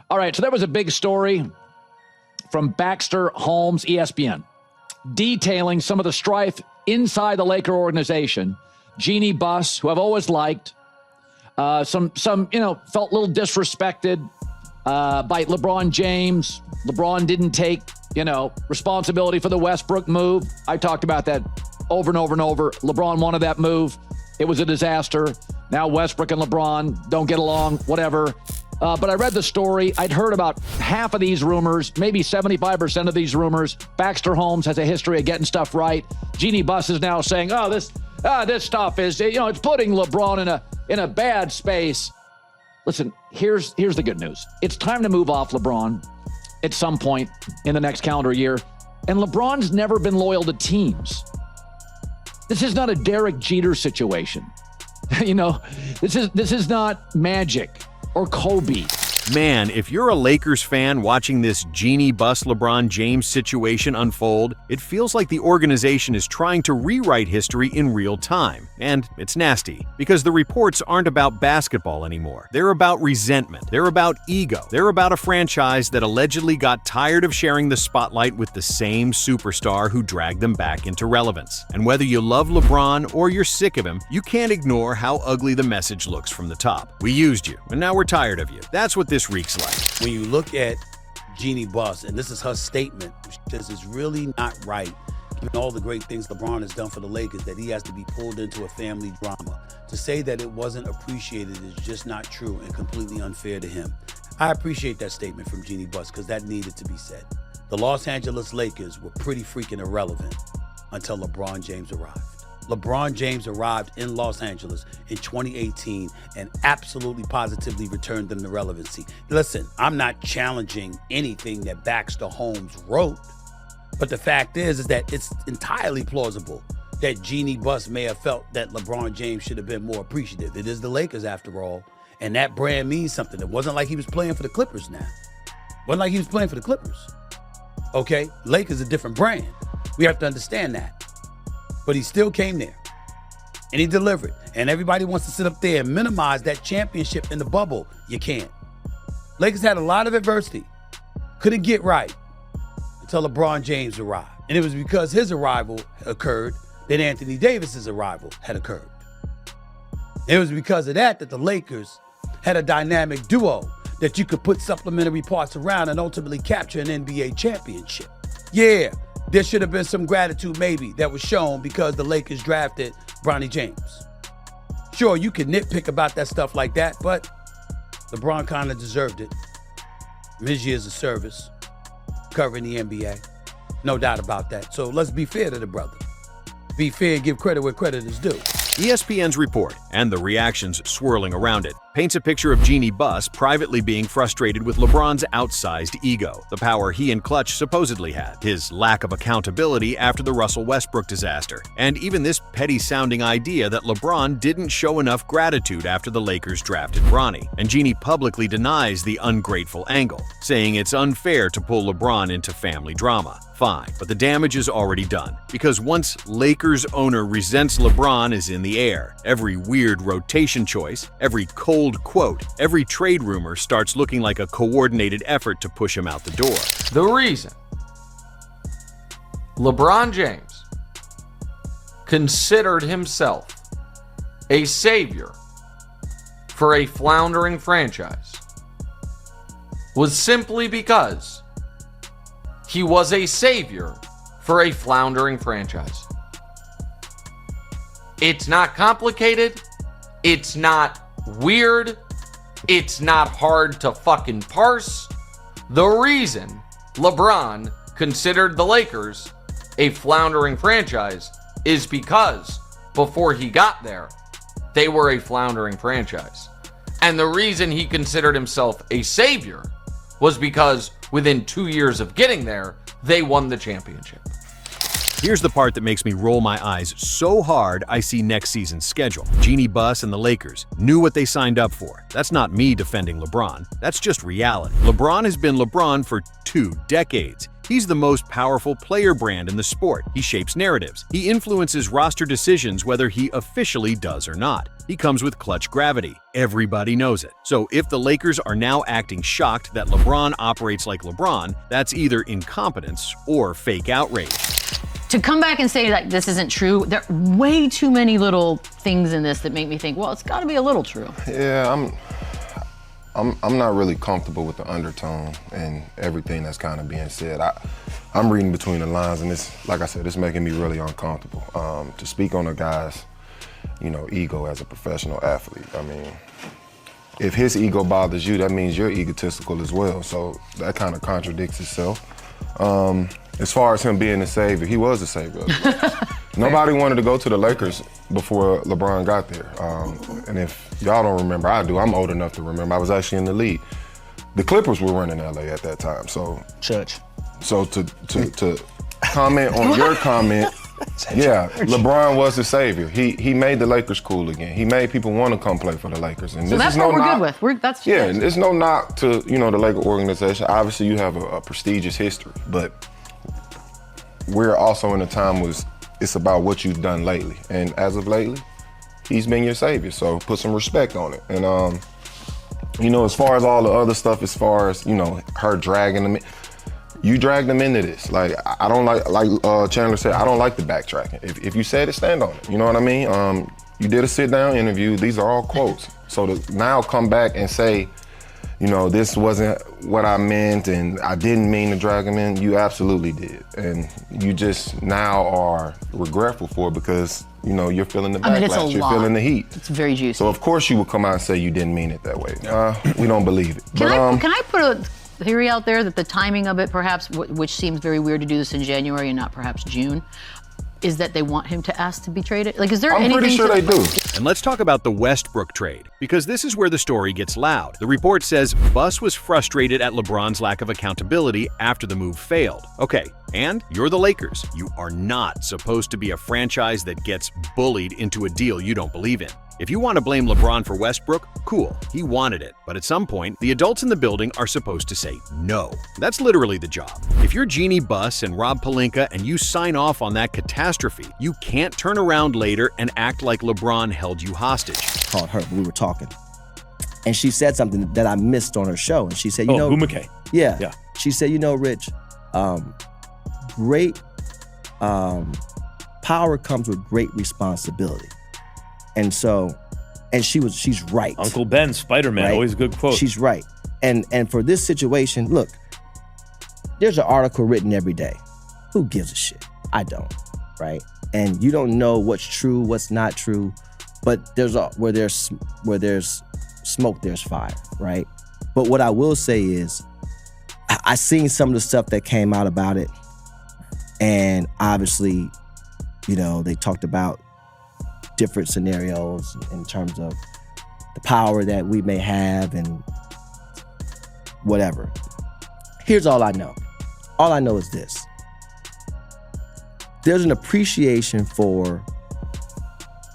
All right, so there was a big story from Baxter Holmes, ESPN, detailing some of the strife inside the Laker organization. Jeanie Buss, who I've always liked, some felt a little disrespected by LeBron James. LeBron didn't take, responsibility for the Westbrook move. I talked about that over and over and over. LeBron wanted that move. It was a disaster. Now Westbrook and LeBron don't get along, whatever. But I read the story. I'd heard about half of these rumors, maybe 75% of these rumors. Baxter Holmes has a history of getting stuff right. Jeanie Buss is now saying, this stuff is, it's putting LeBron in a bad space. Listen, here's the good news. It's time to move off LeBron at some point in the next calendar year. And LeBron's never been loyal to teams. This is not a Derek Jeter situation. This is not Magic or Kobe. Man, if you're a Lakers fan watching this Jeanie Buss LeBron James situation unfold, it feels like the organization is trying to rewrite history in real time. And it's nasty, because the reports aren't about basketball anymore. They're about resentment. They're about ego. They're about a franchise that allegedly got tired of sharing the spotlight with the same superstar who dragged them back into relevance. And whether you love LeBron or you're sick of him, you can't ignore how ugly the message looks from the top. We used you, and now we're tired of you. That's what this reeks like. When you look at Jeanie Buss, and this is her statement, she says it's really not right, given all the great things LeBron has done for the Lakers, that he has to be pulled into a family drama. To say that it wasn't appreciated is just not true and completely unfair to him. I appreciate that statement from Jeanie Buss, because that needed to be said. The Los Angeles Lakers were pretty freaking irrelevant until LeBron James arrived. LeBron James arrived in Los Angeles in 2018 and absolutely positively returned them to relevancy. Listen, I'm not challenging anything that Baxter Holmes wrote, but the fact is that it's entirely plausible that Jeanie Buss may have felt that LeBron James should have been more appreciative. It is the Lakers after all, and that brand means something. It wasn't like he was playing for the Clippers now. It wasn't like he was playing for the Clippers. Okay, Lakers a different brand. We have to understand that. But he still came there, and he delivered. And everybody wants to sit up there and minimize that championship in the bubble. You can't. Lakers had a lot of adversity. Couldn't get right until LeBron James arrived. And it was because his arrival occurred that Anthony Davis's arrival had occurred. It was because of that the Lakers had a dynamic duo that you could put supplementary parts around and ultimately capture an NBA championship. Yeah. There should have been some gratitude maybe that was shown because the Lakers drafted Bronny James. Sure, you can nitpick about that stuff like that, but LeBron kind of deserved it. His years of service, covering the NBA, no doubt about that. So let's be fair to the brother. Be fair and give credit where credit is due. ESPN's report, and the reactions swirling around it, paints a picture of Jeanie Buss privately being frustrated with LeBron's outsized ego, the power he and Clutch supposedly had, his lack of accountability after the Russell Westbrook disaster, and even this petty-sounding idea that LeBron didn't show enough gratitude after the Lakers drafted Bronny. And Jeanie publicly denies the ungrateful angle, saying it's unfair to pull LeBron into family drama. Fine, but the damage is already done, because once Lakers owner resents LeBron is in the air, every weird rotation choice, every cold quote, every trade rumor starts looking like a coordinated effort to push him out the door. The reason LeBron James considered himself a savior for a floundering franchise was simply because he was a savior for a floundering franchise. It's not complicated. It's not weird. It's not hard to fucking parse. The reason LeBron considered the Lakers a floundering franchise is because before he got there, they were a floundering franchise. And the reason he considered himself a savior was because within 2 years of getting there, they won the championship. Here's the part that makes me roll my eyes so hard I see next season's schedule. Jeanie Buss and the Lakers knew what they signed up for. That's not me defending LeBron. That's just reality. LeBron has been LeBron for 2 decades. He's the most powerful player brand in the sport. He shapes narratives. He influences roster decisions whether he officially does or not. He comes with clutch gravity. Everybody knows it. So if the Lakers are now acting shocked that LeBron operates like LeBron, that's either incompetence or fake outrage. To come back and say like this isn't true, there are way too many little things in this that make me think, well, it's got to be a little true. Yeah, I'm not really comfortable with the undertone and everything that's kind of being said. I'm reading between the lines, and it's, like I said, it's making me really uncomfortable. To speak on a guy's, ego as a professional athlete. I mean, if his ego bothers you, that means you're egotistical as well. So that kind of contradicts itself. As far as him being the savior, he was the savior of the Lakers. Nobody wanted to go to the Lakers before LeBron got there. And if y'all don't remember, I do. I'm old enough to remember. I was actually in the league. The Clippers were running LA at that time. So to comment on your comment, yeah, LeBron was the savior. He made the Lakers cool again. He made people want to come play for the Lakers. And so that's what we're good with. And there's no knock to the Laker organization. Obviously, you have a prestigious history, but we're also in a time where it's about what you've done lately. And as of lately, he's been your savior. So put some respect on it. And as far as all the other stuff, as far as her dragging them in, you dragged them into this. Like, I don't like Chandler said, I don't like the backtracking. If you said it, stand on it. You know what I mean? You did a sit-down interview. These are all quotes. So to now come back and say, this wasn't what I meant and I didn't mean to drag him in, you absolutely did. And you just now are regretful for it because, you're feeling the backlash, you're feeling the heat. It's very juicy. So of course you would come out and say you didn't mean it that way. We don't believe it. Can I put a theory out there that the timing of it perhaps, which seems very weird to do this in January and not perhaps June, is that they want him to ask to be traded? Like, is there anything? I'm pretty sure they do. And let's talk about the Westbrook trade, because this is where the story gets loud. The report says Buss was frustrated at LeBron's lack of accountability after the move failed. Okay, and you're the Lakers. You are not supposed to be a franchise that gets bullied into a deal you don't believe in. If you want to blame LeBron for Westbrook, cool, he wanted it. But at some point, the adults in the building are supposed to say no. That's literally the job. If you're Jeanie Buss and Rob Pelinka and you sign off on that catastrophe, you can't turn around later and act like LeBron held you hostage. Called her, we were talking. And she said something that I missed on her show. And she said, McKay. Yeah. She said, Rich, great power comes with great responsibility. And she's right. Uncle Ben, Spider-Man, right? Always a good quote. She's right. And for this situation, look, there's an article written every day. Who gives a shit? I don't, right? And you don't know what's true, what's not true, but where there's smoke, there's fire, right? But what I will say is, I seen some of the stuff that came out about it, and obviously, they talked about different scenarios in terms of the power that we may have and whatever. Here's all I know. All I know is this. There's an appreciation for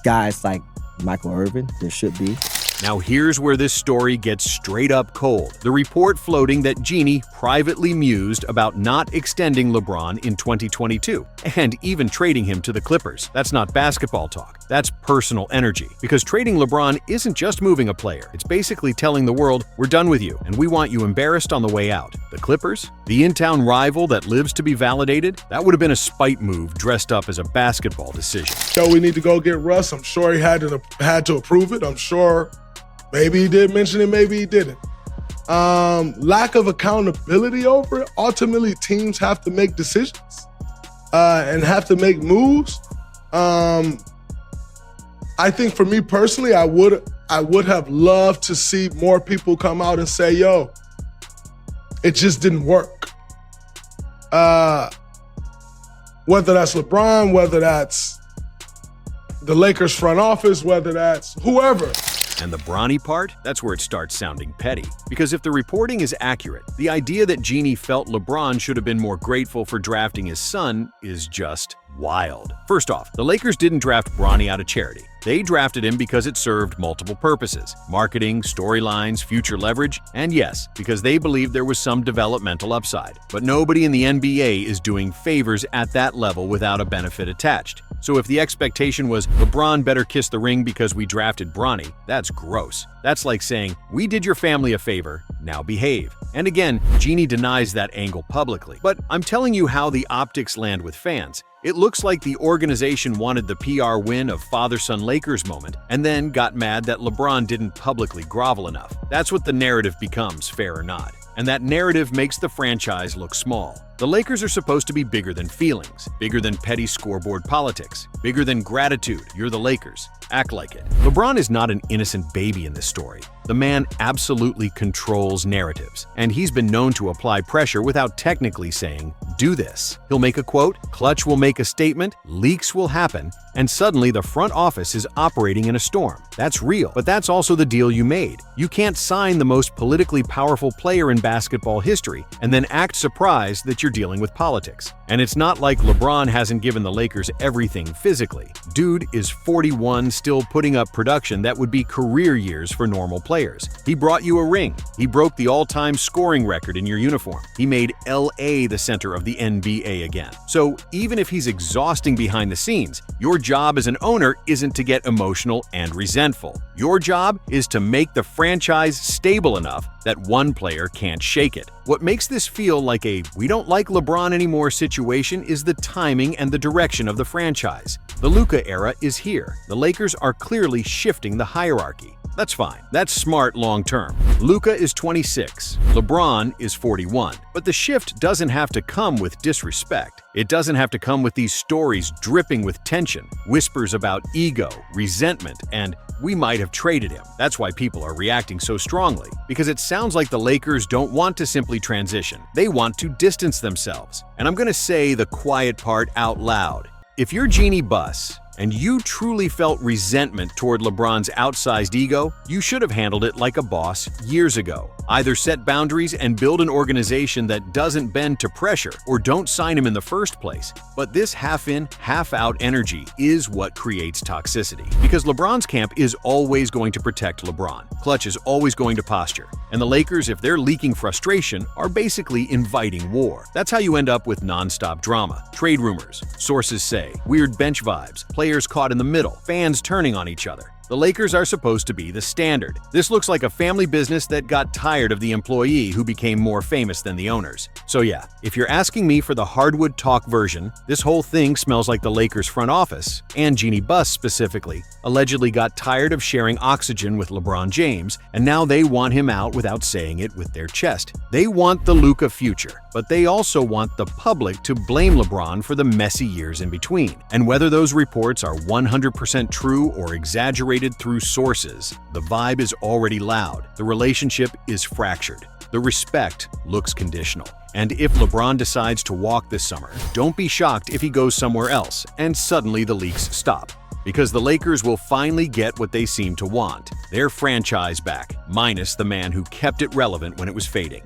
guys like Michael Irvin. There should be. Now here's where this story gets straight up cold. The report floating that Jeanie privately mused about not extending LeBron in 2022 and even trading him to the Clippers. That's not basketball talk. That's personal energy. Because trading LeBron isn't just moving a player. It's basically telling the world, we're done with you and we want you embarrassed on the way out. The Clippers? The in-town rival that lives to be validated? That would have been a spite move dressed up as a basketball decision. So we need to go get Russ. I'm sure he had to approve it. I'm sure maybe he did mention it, maybe he didn't. Lack of accountability over it. Ultimately, teams have to make decisions and have to make moves. I think for me personally, I would have loved to see more people come out and say, yo, it just didn't work. Whether that's LeBron, whether that's the Lakers front office, whether that's whoever. And the Bronny part? That's where it starts sounding petty. Because if the reporting is accurate, the idea that Jeanie felt LeBron should have been more grateful for drafting his son is just wild. First off, the Lakers didn't draft Bronny out of charity. They drafted him because it served multiple purposes: marketing, storylines, future leverage, and yes, because they believed there was some developmental upside. But nobody in the NBA is doing favors at that level without a benefit attached. So if the expectation was LeBron better kiss the ring because we drafted Bronny, that's gross. That's like saying, we did your family a favor, now behave. And again, Jeanie denies that angle publicly. But I'm telling you how the optics land with fans. It looks like the organization wanted the PR win of father-son Lakers moment and then got mad that LeBron didn't publicly grovel enough. That's what the narrative becomes, fair or not. And that narrative makes the franchise look small. The Lakers are supposed to be bigger than feelings, bigger than petty scoreboard politics, bigger than gratitude. You're the Lakers. Act like it. LeBron is not an innocent baby in this story. The man absolutely controls narratives, and he's been known to apply pressure without technically saying, do this. He'll make a quote, Clutch will make a statement, leaks will happen, and suddenly the front office is operating in a storm. That's real, but that's also the deal you made. You can't sign the most politically powerful player in basketball history and then act surprised that you're dealing with politics. And it's not like LeBron hasn't given the Lakers everything physically. Dude is 41, still putting up production that would be career years for normal players. He brought you a ring. He broke the all-time scoring record in your uniform. He made LA the center of the NBA again. So even if he's exhausting behind the scenes, your job as an owner isn't to get emotional and resentful. Your job is to make the franchise stable enough that one player can't shake it. What makes this feel like a we don't like LeBron anymore situation is the timing and the direction of the franchise. The Luka era is here. The Lakers are clearly shifting the hierarchy. That's fine. That's smart long term. Luka is 26. LeBron is 41. But the shift doesn't have to come with disrespect. It doesn't have to come with these stories dripping with tension, whispers about ego, resentment, and we might have traded him. That's why people are reacting so strongly, because it sounds like the Lakers don't want to simply transition. They want to distance themselves. And I'm going to say the quiet part out loud. If you're Jeanie Buss, and you truly felt resentment toward LeBron's outsized ego, you should have handled it like a boss years ago. Either set boundaries and build an organization that doesn't bend to pressure, or don't sign him in the first place. But this half-in, half-out energy is what creates toxicity. Because LeBron's camp is always going to protect LeBron. Clutch is always going to posture. And the Lakers, if they're leaking frustration, are basically inviting war. That's how you end up with non-stop drama, trade rumors, sources say, weird bench vibes, players caught in the middle, fans turning on each other. The Lakers are supposed to be the standard. This looks like a family business that got tired of the employee who became more famous than the owners. So yeah, if you're asking me for the Hardwood Talk version, this whole thing smells like the Lakers front office, and Jeanie Buss specifically, allegedly got tired of sharing oxygen with LeBron James, and now they want him out without saying it with their chest. They want the Luka future, but they also want the public to blame LeBron for the messy years in between. And whether those reports are 100% true or exaggerated through sources, the vibe is already loud. The relationship is fractured. The respect looks conditional. And if LeBron decides to walk this summer, don't be shocked if he goes somewhere else and suddenly the leaks stop. Because the Lakers will finally get what they seem to want, their franchise back, minus the man who kept it relevant when it was fading.